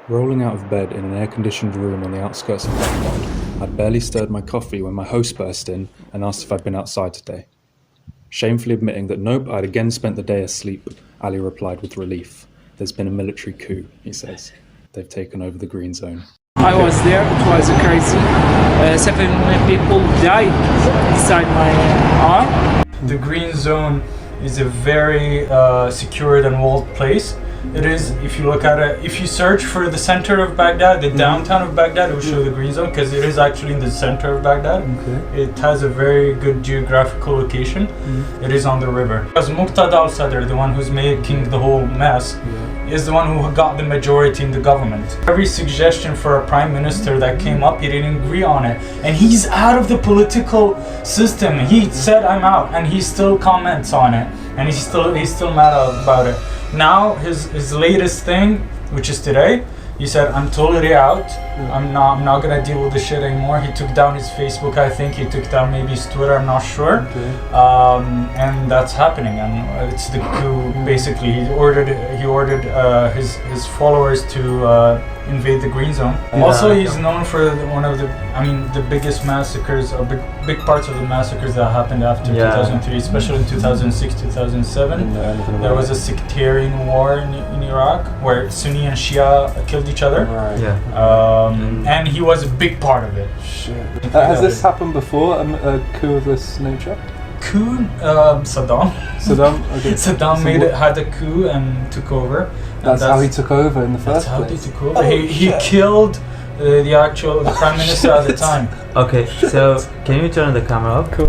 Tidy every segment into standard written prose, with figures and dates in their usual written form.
Rolling out of bed in an air-conditioned room on the outskirts of Baghdad, I'd barely stirred my coffee when my host burst in and asked if I'd been outside today. Shamefully admitting that nope, I'd again spent the day asleep, Ali replied with relief. There's been a military coup, he says. They've taken over the green zone. I was there, it was crazy. 7 people died inside my arm. The green zone is a very secured and walled place. It is, if you look at it, if you search for the center of Baghdad, the downtown of Baghdad, it will show the green zone because it is actually in the center of Baghdad. Okay. It has a very good geographical location. It is on the river. Because Muqtada al-Sadr, the one who's making the whole mess, is the one who got the majority in the government. Every suggestion for a prime minister that came up, he didn't agree on it. And he's out of the political system. He said, I'm out, and he still comments on it. And he's still mad about it. Now his latest thing, which is today, he said, I'm totally out. I'm not gonna deal with this shit anymore. He took down his Facebook, I think. He took down maybe his Twitter, I'm not sure. And that's happening. And it's the coup. Basically, he ordered his followers to invade the green zone. Also, he's known for one of the biggest massacres, or big parts of the massacres that happened after 2003, especially in 2006, 2007. There was a sectarian war in Iraq where Sunni and Shia killed each other. And he was a big part of it. Has this happened before, a coup of this nature? Coup, Saddam. Okay. Saddam had a coup and took over. That's how he took over in the first place. That's how he took over. He killed the prime minister at the time. Okay, so can you turn the camera off? Cool.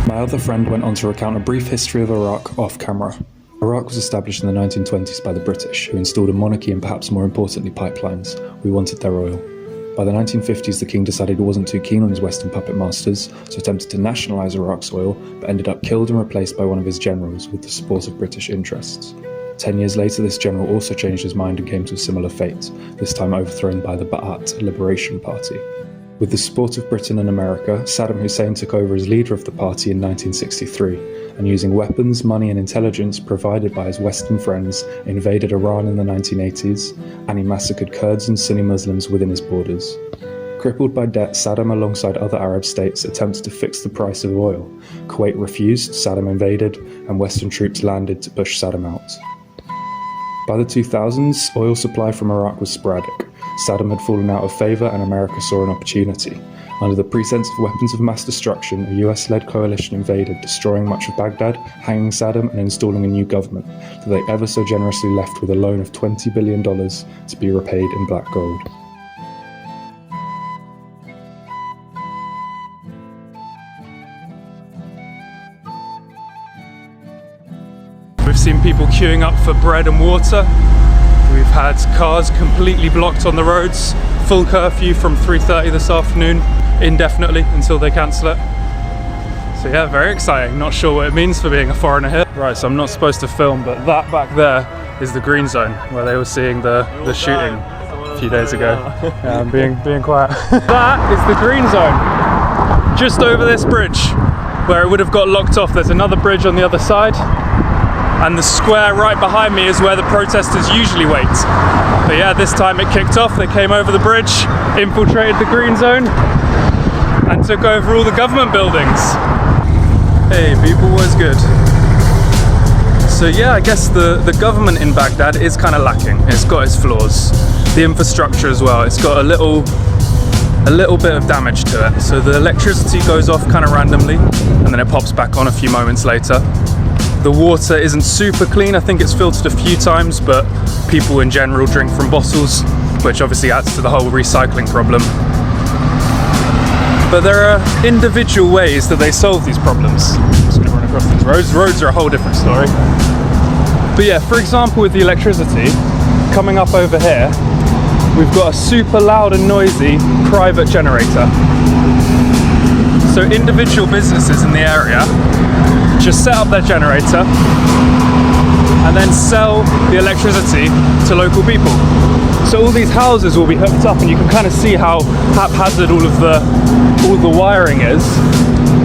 My other friend went on to recount a brief history of Iraq off camera. Iraq was established in the 1920s by the British, who installed a monarchy and perhaps more importantly pipelines. We wanted their oil. By the 1950s, the king decided he wasn't too keen on his Western puppet masters, so attempted to nationalise Iraq's oil, but ended up killed and replaced by one of his generals with the support of British interests. 10 years later, this general also changed his mind and came to a similar fate, this time overthrown by the Ba'ath Liberation Party. With the support of Britain and America, Saddam Hussein took over as leader of the party in 1963, and using weapons, money and intelligence provided by his Western friends, invaded Iran in the 1980s, and he massacred Kurds and Sunni Muslims within his borders. Crippled by debt, Saddam alongside other Arab states attempted to fix the price of oil. Kuwait refused, Saddam invaded, and Western troops landed to push Saddam out. By the 2000s, oil supply from Iraq was sporadic. Saddam had fallen out of favour and America saw an opportunity. Under the pretense of weapons of mass destruction, a US-led coalition invaded, destroying much of Baghdad, hanging Saddam and installing a new government, that they ever so generously left with a loan of $20 billion to be repaid in black gold. We've seen people queuing up for bread and water. We've had cars completely blocked on the roads. Full curfew from 3:30 this afternoon, indefinitely until they cancel it. So yeah, very exciting. Not sure what it means for being a foreigner here. Right, so I'm not supposed to film, but that back there is the green zone where they were seeing the shooting a few days ago. Yeah, I'm being quiet. That is the green zone. Just over this bridge where it would have got locked off. There's another bridge on the other side. And the square right behind me is where the protesters usually wait. But yeah, this time it kicked off. They came over the bridge, infiltrated the green zone, and took over all the government buildings. Hey people, what's good? So yeah, I guess the government in Baghdad is kind of lacking. It's got its flaws. The infrastructure as well. It's got a little bit of damage to it. So the electricity goes off kind of randomly, and then it pops back on a few moments later. The water isn't super clean. I think it's filtered a few times, but people in general drink from bottles, which obviously adds to the whole recycling problem. But there are individual ways that they solve these problems. I'm just going to run across these roads. Roads are a whole different story. But yeah, for example, with the electricity, coming up over here, we've got a super loud and noisy private generator. So individual businesses in the area just set up their generator and then sell the electricity to local people. So all these houses will be hooked up, and you can kind of see how haphazard all the wiring is.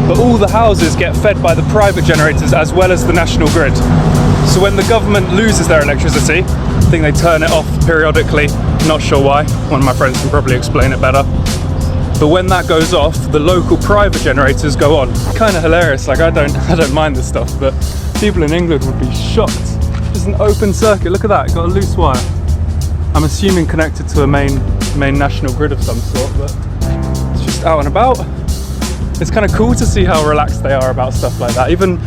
But all the houses get fed by the private generators as well as the national grid. So when the government loses their electricity, think they turn it off periodically. Not sure why. One of my friends can probably explain it better. But when that goes off, the local private generators go on. Kind of hilarious. Like I don't mind this stuff, but people in England would be shocked. Just an open circuit. Look at that. Got a loose wire. I'm assuming connected to a main national grid of some sort, but it's just out and about. It's kind of cool to see how relaxed they are about stuff like that. Even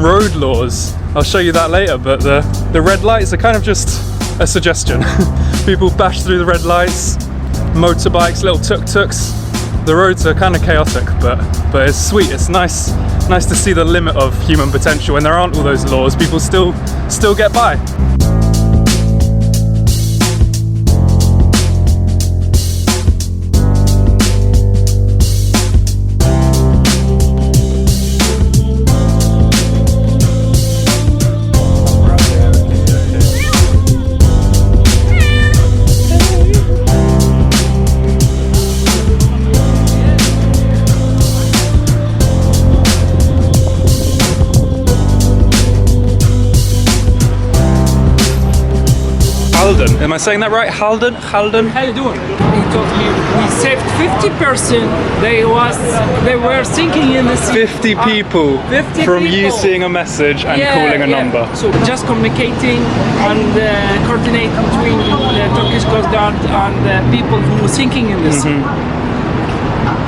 road laws. I'll show you that later. But the red lights are kind of just a suggestion. People bash through the red lights. Motorbikes, little tuk-tuks. The roads are kind of chaotic, but it's sweet. It's nice to see the limit of human potential. When there aren't all those laws, people still get by. Am I saying that right? Halden? How you doing? He told me we saved 50%. They were sinking in the sea. 50 people 50 from you people. seeing a message and calling a number. So just communicating and coordinate between the Turkish Coast Guard and the people who were sinking in the sea.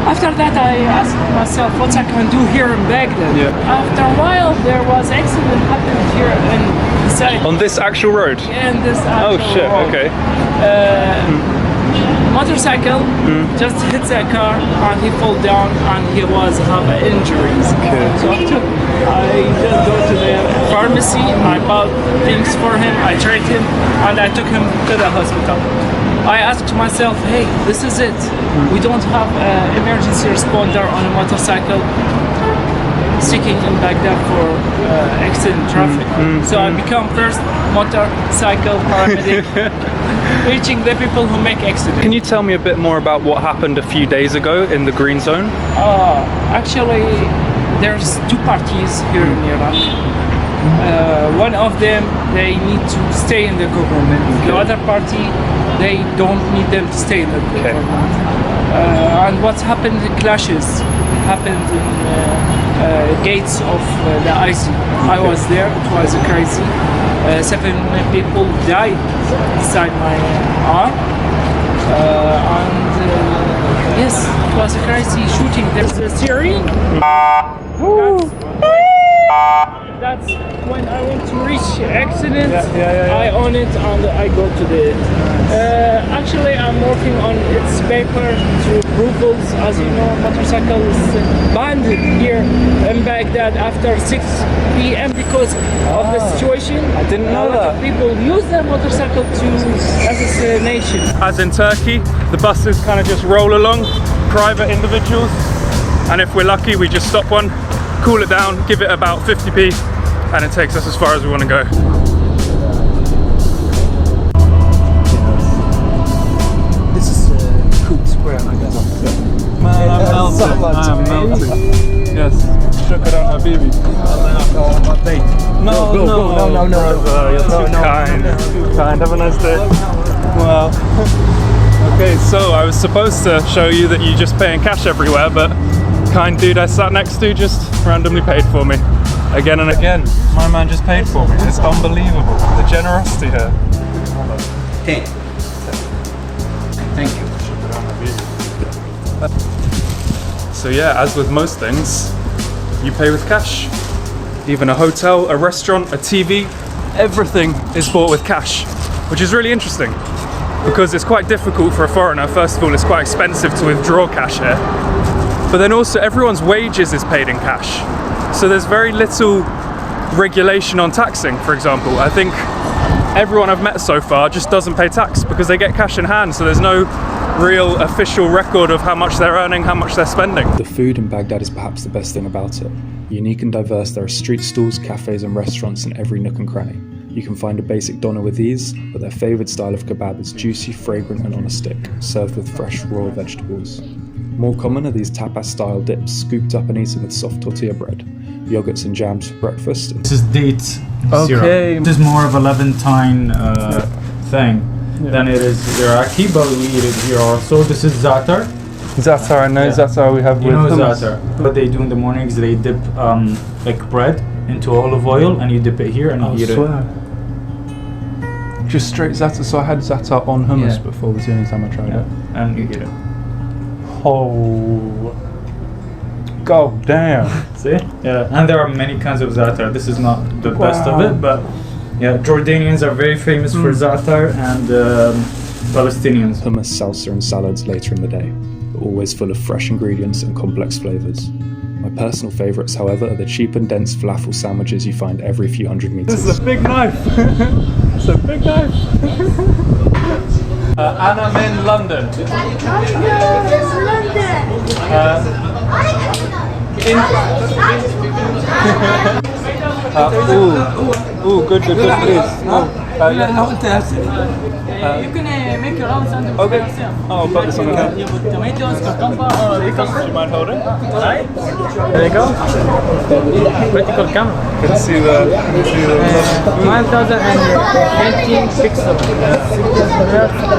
After that, I asked myself what I can do here in Baghdad. Yeah. After a while, there was accident happened here in the side. On this actual road? And this Oh shit, road. okay. Motorcycle just hits a car and he fell down and he was have injuries. Okay. So I just go to the pharmacy, I bought things for him, I treated him, and I took him to the hospital. I asked myself, hey, this is it. We don't have an emergency responder on a motorcycle seeking in Baghdad for accident traffic. So I become first motorcycle paramedic, reaching the people who make accidents. Can you tell me a bit more about what happened a few days ago in the green zone? Actually, there's two parties here in Iraq. One of them, they need to stay in the government. The other party, they don't need them to stay in the government. And what's happened, the clashes happened in gates of the IC. I was there, it was crazy. 7 people died beside my arm. Yes, it was a crazy shooting. There's a Syrian. That's when I want to reach accident. I own it and I go to the. Actually, I'm working on its paper through approvals. As you know, motorcycle is banned here in Baghdad after 6 p.m. because of the situation. I didn't know that. People use their motorcycle to assassination. As in Turkey, the buses kind of just roll along, private individuals, and if we're lucky, we just stop one, cool it down, give it about 50p, and it takes us as far as we want to go. This is Coup Square, I guess. Man, I'm melting. Yes, shukran habibi. No, you're too kind. Have a nice day. Wow. Okay, so I was supposed to show you that you just pay in cash everywhere, but kind dude I sat next to just randomly paid for me. Again and again. My man just paid for me. It's unbelievable. The generosity here. Thank you. So yeah, as with most things, you pay with cash. Even a hotel, a restaurant, a TV, everything is bought with cash, which is really interesting because it's quite difficult for a foreigner. First of all, it's quite expensive to withdraw cash here, but then also everyone's wages is paid in cash. So there's very little regulation on taxing, for example. I think everyone I've met so far just doesn't pay tax because they get cash in hand, so there's no real official record of how much they're earning, how much they're spending. The food in Baghdad is perhaps the best thing about it. Unique and diverse, there are street stalls, cafes and restaurants in every nook and cranny. You can find a basic doner with ease, but their favoured style of kebab is juicy, fragrant and on a stick, served with fresh raw vegetables. More common are these tapas-style dips, scooped up and eaten with soft tortilla bread, yogurts and jams for breakfast. This is date syrup. Okay. This is more of a Levantine thing than it is Iraqi, but we eat it here also. This is za'atar. Za'atar, I know za'atar we have You with know hummus. za'atar. What they do in the mornings, they dip like bread into olive oil and you dip it here and you eat it. Just straight za'atar. So I had za'atar on hummus Yeah. before. Was the only time I tried it. And you eat it. Oh, god damn! See? Yeah, and there are many kinds of za'atar. This is not the best of it, but yeah, Jordanians are very famous for za'atar, and Palestinians. Hummus, salsa and salads later in the day, but always full of fresh ingredients and complex flavours. My personal favourites, however, are the cheap and dense falafel sandwiches you find every few hundred metres. This is a big knife. It's a big knife. And I'm in London. Good, please. You can make your own sandwich Okay. by yourself. Oh, I'll put this on the You put tomatoes, cucumber, or Do you mind holding? right? There you go. Vertical camera. Can see the. 1018 pixels.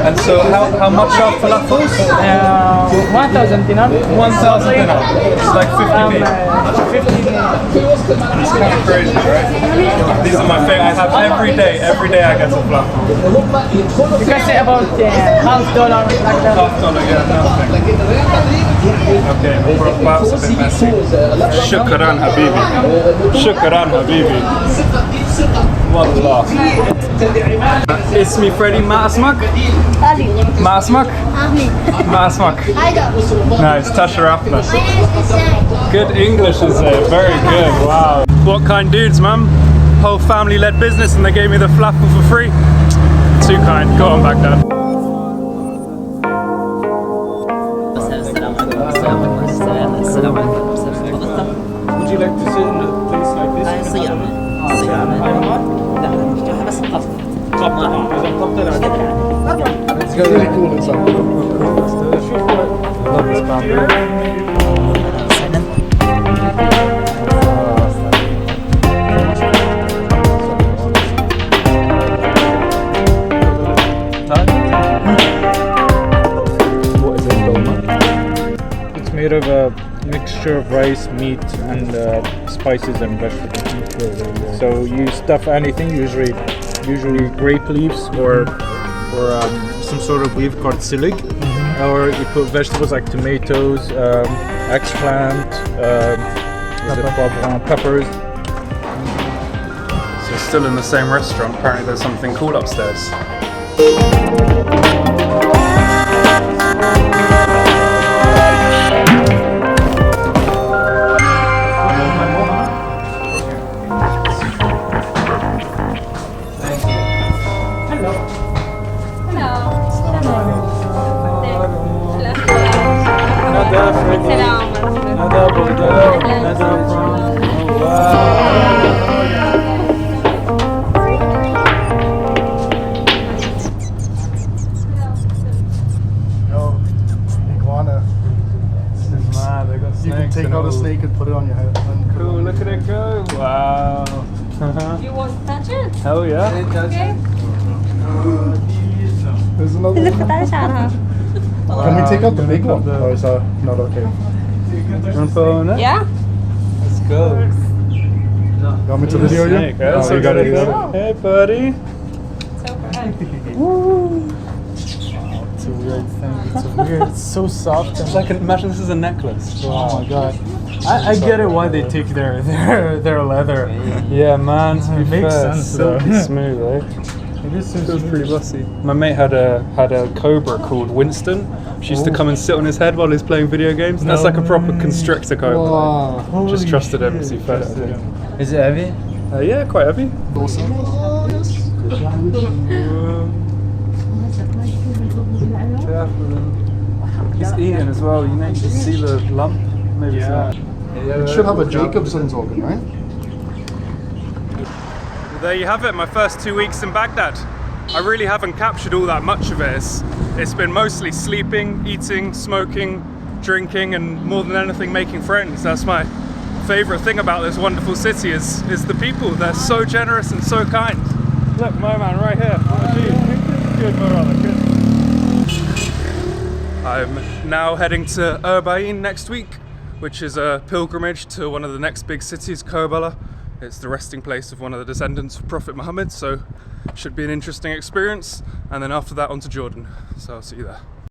And so, how much are falafels? 1000 dinar. 1,000 dinar. It's like 50p. 15. It's kind of crazy, right? These are my favorite. I have every day. Every day I get some falafel. You can say about $50 like that. $50, yeah, nothing. Okay, perhaps a bit messy. Shukran, Habibi. Shukran, Habibi. Wallah. اسمي فريدي ما اسمك؟ Ali. ما اسمك؟ Ahmed. ما اسمك؟ Haida. Nice, tasharafna. My name is Hussein. Good English is there, very good, wow. What kind dudes, man? Whole family led business and they gave me the falafel for free. Too kind. Go on, Baghdad. Would you like to sit in a place like this? It's really cool inside. Love this bamboo. What is it, dolma? It's made of a mixture of rice, meat, and spices and vegetables. So you stuff anything, usually grape leaves or some sort of leaf called silig, or you put vegetables like tomatoes, eggplant, peppers. So still in the same restaurant. Apparently there's something cool upstairs. Take out a snake and put it on your head. Cool, look at it go. Wow. You want to touch it? Hell yeah. Okay. There's another one. Can we take out the big one? Or is that not okay? You want to put on it? Yeah. Let's go. You want me to video you? Snake, yeah, Oh, you got it. Hey, buddy. It's a weird thing. It's a weird. It's so soft. It's like imagine this is a necklace. Oh my god. I get it why they take their leather. Yeah, man. To It be makes fair, sense, silky though. smooth, eh? It is so Feels smooth. pretty bossy. My mate had a cobra called Winston. She used to come and sit on his head while he was playing video games. And that's like a proper constrictor cobra. Wow. Just trusted him because he fed it. I think. Is it heavy? Yeah, quite heavy. He's eating as well. You know, you can see the lump. Maybe it's that. It should have a Jacobson's organ, right? Well, there you have it, my first 2 weeks in Baghdad. I really haven't captured all that much of it. It's been mostly sleeping, eating, smoking, drinking, and more than anything, making friends. That's my favorite thing about this wonderful city is the people. They're so generous and so kind. Look, my man right here. What a dude. Good, brother, good. I'm now heading to Iraq next week, which is a pilgrimage to one of the next big cities, Karbala. It's the resting place of one of the descendants of Prophet Muhammad, so should be an interesting experience. And then after that, on to Jordan. So I'll see you there.